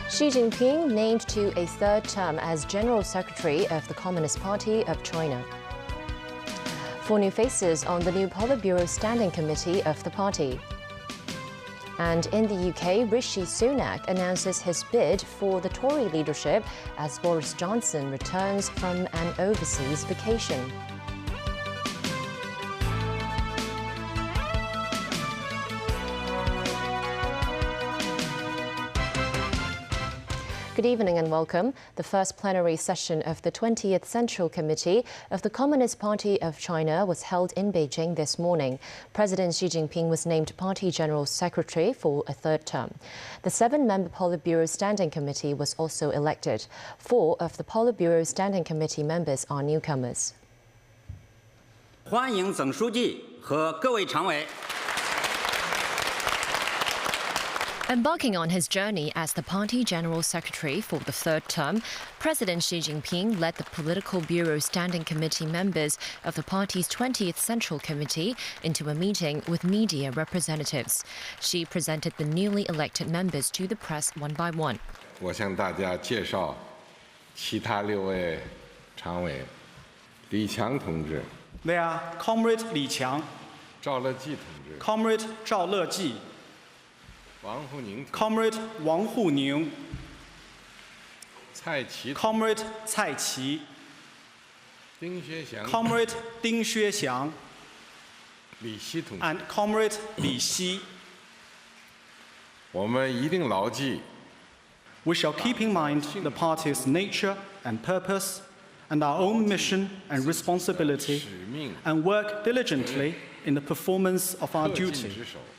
Xi Jinping named to a third term as General Secretary of the Communist Party of China. 4 new faces on the new Politburo Standing Committee of the party. And in the UK, Rishi Sunak announces his bid for the Tory leadership as Boris Johnson returns from an overseas vacation. Good evening and welcome. The first plenary session of the 20th Central Committee of the Communist Party of China was held in Beijing this morning. President Xi Jinping was named Party General Secretary for a third term. The 7-member Politburo Standing Committee was also elected. 4 of the Politburo Standing Committee members are newcomers. 欢迎总书记和各位常委。 Embarking on his journey as the Party General Secretary for the third term, President Xi Jinping led the Political Bureau Standing Committee members of the party's 20th Central Committee into a meeting with media representatives. Xi presented the newly elected members to the press one by one. 我向大家介绍其他6位常委：李强同志。 They are Comrade Li Qiang, 赵乐际同志。 Comrade Zhao Leji, 王沪宁。 Comrade Wang Huning, 蔡奇。 Comrade Cai Qi, 丁薛祥。 Comrade Ding Xuexiang, 李希同志。 and Comrade Li Xi. 我们一定牢记。 We shall keep in mind the party's nature and purpose, and our own mission and responsibility, and work diligently in the performance of our duty.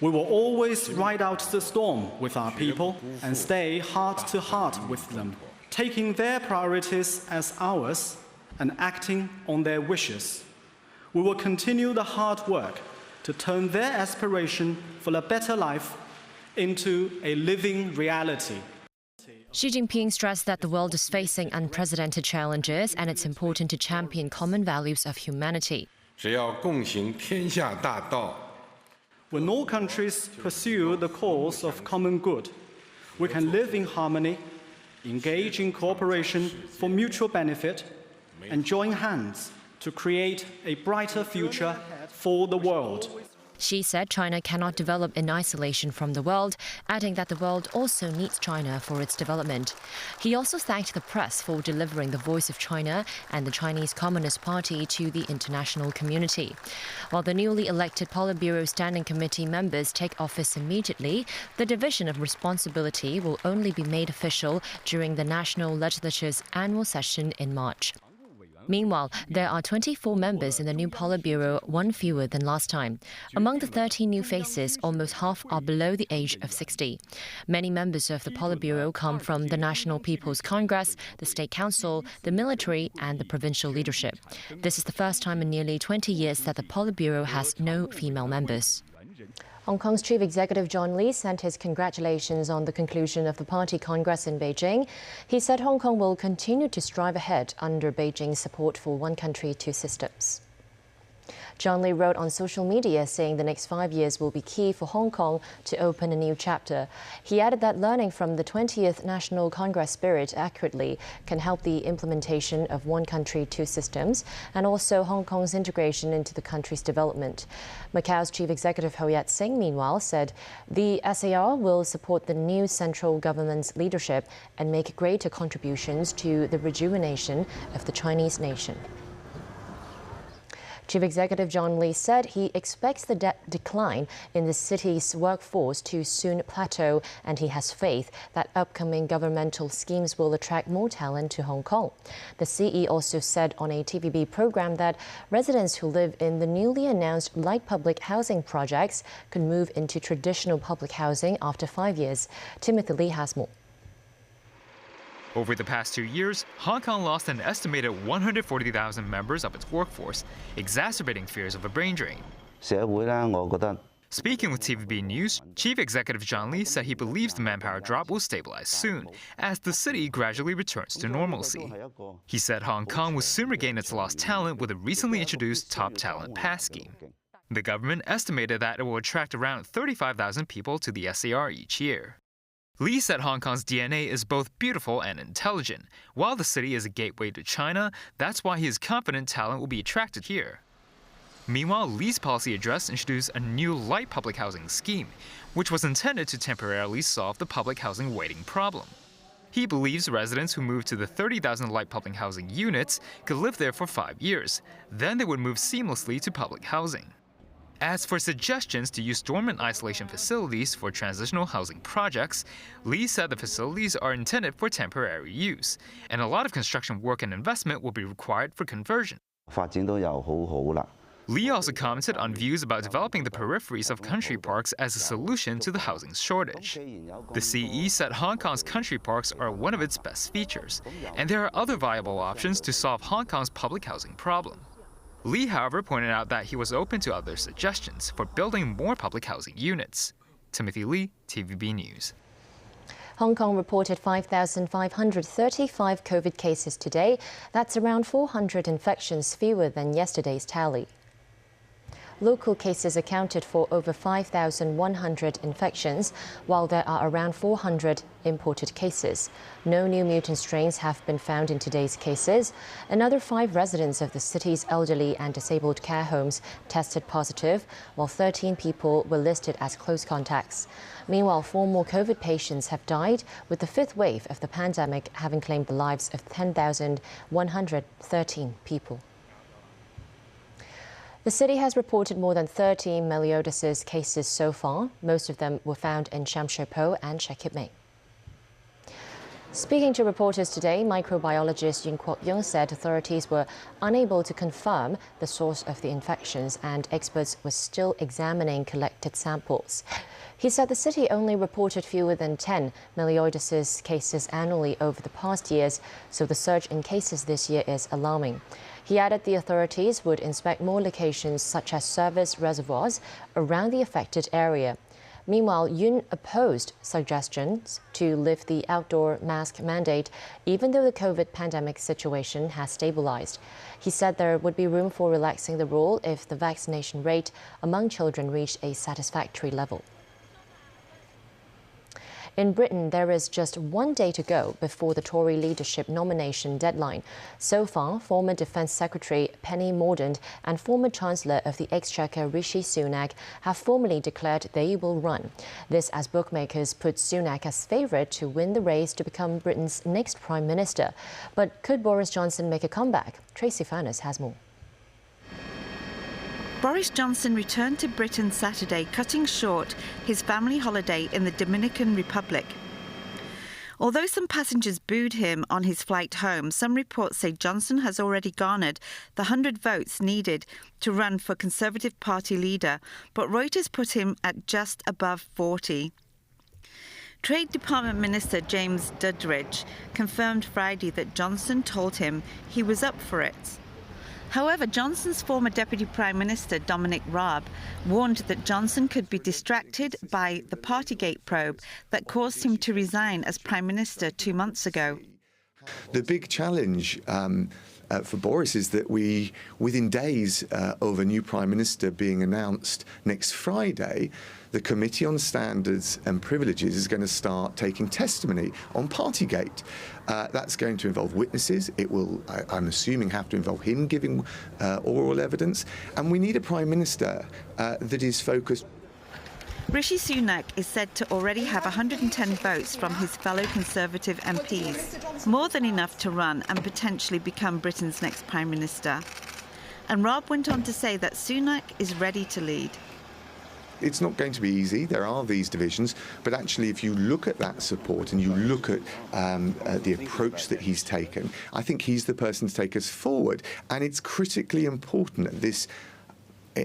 We will always ride out the storm with our people and stay heart to heart with them, taking their priorities as ours and acting on their wishes. We will continue the hard work to turn their aspiration for a better life into a living reality. Xi Jinping stressed that the world is facing unprecedented challenges and it's important to champion common values of humanity. 只要共行天下大道， When all countries pursue the cause of common good, we can live in harmony, engage in cooperation for mutual benefit, and join hands to create a brighter future for the world. Xi said China cannot develop in isolation from the world, adding that the world also needs China for its development. He also thanked the press for delivering the voice of China and the Chinese Communist Party to the international community. While the newly elected Politburo Standing Committee members take office immediately, the division of responsibility will only be made official during the National Legislature's annual session in March. Meanwhile, there are 24 members in the new Politburo, 1 fewer than last time. Among the 13 new faces, almost half are below the age of 60. Many members of the Politburo come from the National People's Congress, the State Council, the military, and the provincial leadership. This is the first time in nearly 20 years that the Politburo has no female members. Hong Kong's Chief Executive John Lee sent his congratulations on the conclusion of the Party Congress in Beijing. He said Hong Kong will continue to strive ahead under Beijing's support for one country, 2 systems. John Lee wrote on social media saying the next 5 years will be key for Hong Kong to open a new chapter. He added that learning from the 20th National Congress spirit accurately can help the implementation of one country, 2 systems, and also Hong Kong's integration into the country's development. Macau's Chief Executive Ho Yat-seng, meanwhile, said the SAR will support the new central government's leadership and make greater contributions to the rejuvenation of the Chinese nation. Chief Executive John Lee said he expects the decline in the city's workforce to soon plateau, and he has faith that upcoming governmental schemes will attract more talent to Hong Kong. The CE also said on a TVB program that residents who live in the newly announced light public housing projects could move into traditional public housing after 5 years. Timothy Lee has more. Over the past 2 years, Hong Kong lost an estimated 140,000 members of its workforce, exacerbating fears of a brain drain. Speaking with TVB News, Chief Executive John Lee said he believes the manpower drop will stabilize soon, as the city gradually returns to normalcy. He said Hong Kong will soon regain its lost talent with a recently introduced Top Talent Pass scheme. The government estimated that it will attract around 35,000 people to the SAR each year. Lee said Hong Kong's DNA is both beautiful and intelligent. While the city is a gateway to China, that's why he is confident talent will be attracted here. Meanwhile, Lee's policy address introduced a new light public housing scheme, which was intended to temporarily solve the public housing waiting problem. He believes residents who move to the 30,000 light public housing units could live there for 5 years. Then they would move seamlessly to public housing. As for suggestions to use dormant isolation facilities for transitional housing projects, Lee said the facilities are intended for temporary use, and a lot of construction work and investment will be required for conversion. Lee also commented on views about developing the peripheries of country parks as a solution to the housing shortage. The CE said Hong Kong's country parks are one of its best features, and there are other viable options to solve Hong Kong's public housing problem. Lee, however, pointed out that he was open to other suggestions for building more public housing units. Timothy Lee, TVB News. Hong Kong reported 5,535 COVID cases today. That's around 400 infections fewer than yesterday's tally. Local cases accounted for over 5,100 infections, while there are around 400 imported cases. No new mutant strains have been found in today's cases. Another 5 residents of the city's elderly and disabled care homes tested positive, while 13 people were listed as close contacts. Meanwhile, 4 more COVID patients have died, with the 5th wave of the pandemic having claimed the lives of 10,113 people. The city has reported more than 30 melioidosis cases so far. Most of them were found in Sham Shui Po and Shek Kip Mei. Speaking to reporters today, microbiologist Yun Kwok Yung said authorities were unable to confirm the source of the infections and experts were still examining collected samples. He said the city only reported fewer than 10 melioidosis cases annually over the past years, so the surge in cases this year is alarming. He added the authorities would inspect more locations such as service reservoirs around the affected area. Meanwhile, Yun opposed suggestions to lift the outdoor mask mandate, even though the COVID pandemic situation has stabilized. He said there would be room for relaxing the rule if the vaccination rate among children reached a satisfactory level. In Britain, there is just 1 day to go before the Tory leadership nomination deadline. So far, former Defence Secretary Penny Mordaunt and former Chancellor of the Exchequer Rishi Sunak have formally declared they will run. This as bookmakers put Sunak as favourite to win the race to become Britain's next Prime Minister. But could Boris Johnson make a comeback? Tracy Furness has more. Boris Johnson returned to Britain Saturday, cutting short his family holiday in the Dominican Republic. Although some passengers booed him on his flight home, some reports say Johnson has already garnered the 100 votes needed to run for Conservative Party leader, but Reuters put him at just above 40. Trade Department Minister James Duddridge confirmed Friday that Johnson told him he was up for it. However, Johnson's former Deputy Prime Minister Dominic Raab warned that Johnson could be distracted by the Partygate probe that caused him to resign as Prime Minister 2 months ago. The big challenge for Boris is that within days of a new Prime Minister being announced next Friday, the Committee on Standards and Privileges is going to start taking testimony on Partygate. That's going to involve witnesses. It will, I'm assuming, have to involve him giving oral evidence. And we need a Prime Minister that is focused. Rishi Sunak is said to already have 110 votes from his fellow Conservative MPs, more than enough to run and potentially become Britain's next Prime Minister. And Raab went on to say that Sunak is ready to lead. It's not going to be easy. There are these divisions, but actually if you look at that support and you look at the approach that he's taken, I think he's the person to take us forward. And it's critically important at this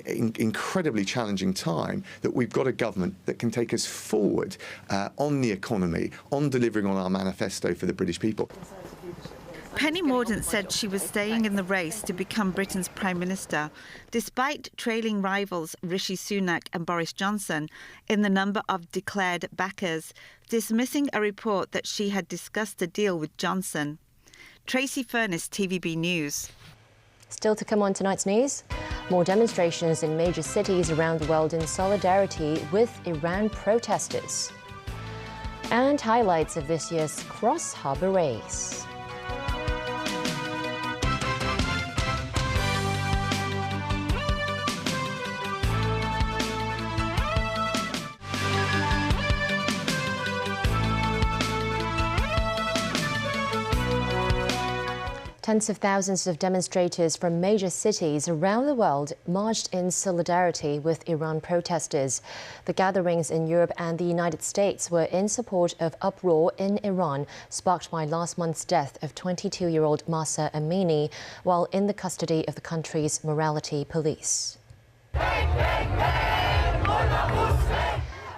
incredibly challenging time that we've got a government that can take us forward on the economy, on delivering on our manifesto for the British people. Penny Mordaunt said she was staying in the race to become Britain's Prime Minister, despite trailing rivals Rishi Sunak and Boris Johnson in the number of declared backers, dismissing a report that she had discussed a deal with Johnson. Tracy Furness, TVB News. Still to come on tonight's news. More demonstrations in major cities around the world in solidarity with Iran protesters. And highlights of this year's cross-harbour race. Tens of thousands of demonstrators from major cities around the world marched in solidarity with Iran protesters. The gatherings in Europe and the United States were in support of uproar in Iran, sparked by last month's death of 22-year-old Mahsa Amini while in the custody of the country's morality police.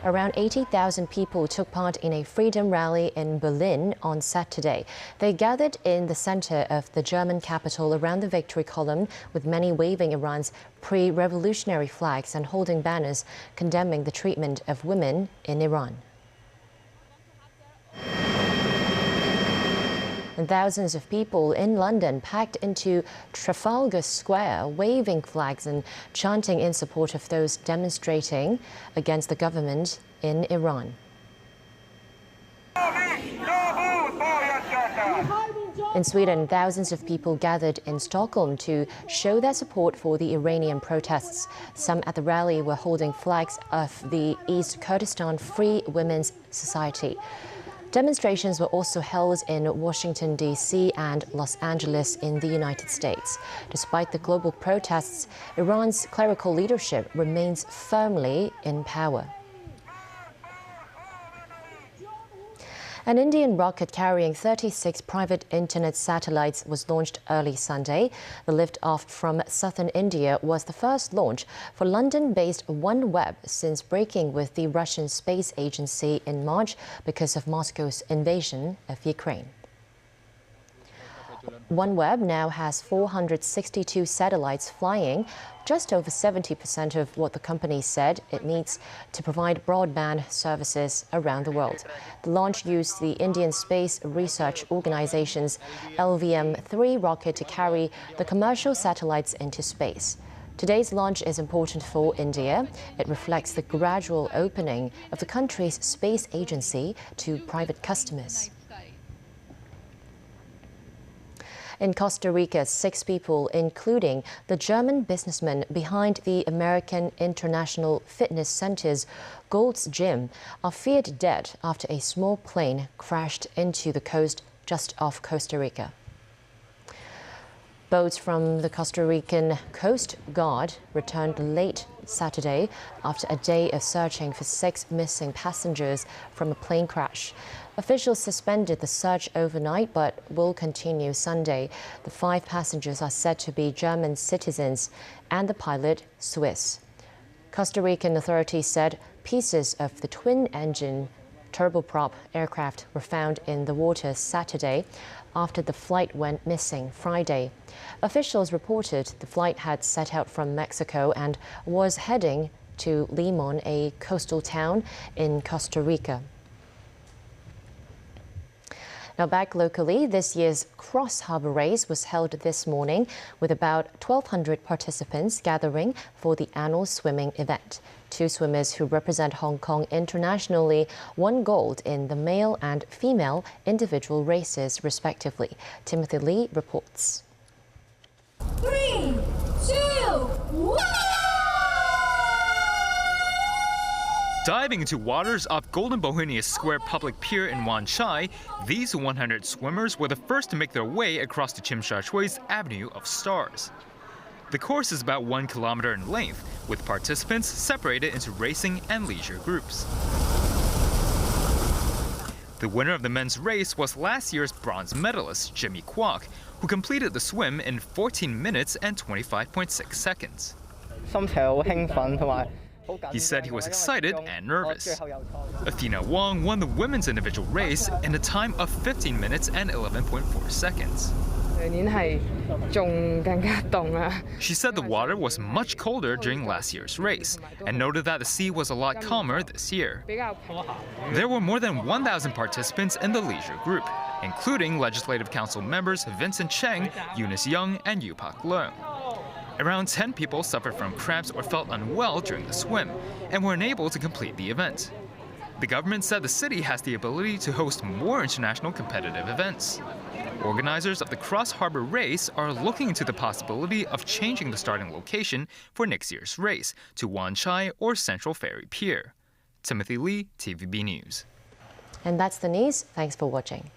Around 80,000 people took part in a freedom rally in Berlin on Saturday. They gathered in the center of the German capital around the Victory Column, with many waving Iran's pre-revolutionary flags and holding banners condemning the treatment of women in Iran. And thousands of people in London packed into Trafalgar Square, waving flags and chanting in support of those demonstrating against the government in Iran. In Sweden, thousands of people gathered in Stockholm to show their support for the Iranian protests. Some at the rally were holding flags of the East Kurdistan Free Women's Society. Demonstrations were also held in Washington, D.C. and Los Angeles in the United States. Despite the global protests, Iran's clerical leadership remains firmly in power. An Indian rocket carrying 36 private internet satellites was launched early Sunday. The lift-off from southern India was the first launch for London-based OneWeb since breaking with the Russian space agency in March because of Moscow's invasion of Ukraine. OneWeb now has 462 satellites flying, just over 70% of what the company said it needs to provide broadband services around the world. The launch used the Indian Space Research Organization's LVM-3 rocket to carry the commercial satellites into space. Today's launch is important for India. It reflects the gradual opening of the country's space agency to private customers. In Costa Rica, 6 people, including the German businessman behind the American International Fitness Center's Gold's Gym, are feared dead after a small plane crashed into the coast just off Costa Rica. Boats from the Costa Rican Coast Guard returned late Saturday after a day of searching for 6 missing passengers from a plane crash. Officials suspended the search overnight but will continue Sunday. The 5 passengers are said to be German citizens and the pilot Swiss. Costa Rican authorities said pieces of the twin-engine turboprop aircraft were found in the water Saturday after the flight went missing Friday. Officials reported the flight had set out from Mexico and was heading to Limon, a coastal town in Costa Rica. Now back locally, this year's cross-harbour race was held this morning with about 1,200 participants gathering for the annual swimming event. 2 swimmers who represent Hong Kong internationally won gold in the male and female individual races, respectively. Timothy Lee reports. 3, 2, 1! Diving into waters off Golden Bohemian Square Public Pier in Wan Chai, these 100 swimmers were the first to make their way across the Tsim Sha Tsui Avenue of Stars. The course is about 1 kilometer in length, with participants separated into racing and leisure groups. The winner of the men's race was last year's bronze medalist Jimmy Kwok, who completed the swim in 14 minutes and 25.6 seconds. He said he was excited and nervous. Athena Wong won the women's individual race in a time of 15 minutes and 11.4 seconds. She said the water was much colder during last year's race and noted that the sea was a lot calmer this year. There were more than 1,000 participants in the leisure group, including Legislative Council members Vincent Cheng, Eunice Young, and Yu Pak Leung. Around 10 people suffered from cramps or felt unwell during the swim and were unable to complete the event. The government said the city has the ability to host more international competitive events. Organizers of the Cross Harbor Race are looking into the possibility of changing the starting location for next year's race to Wan Chai or Central Ferry Pier. Timothy Lee, TVB News. And that's the news. Thanks for watching.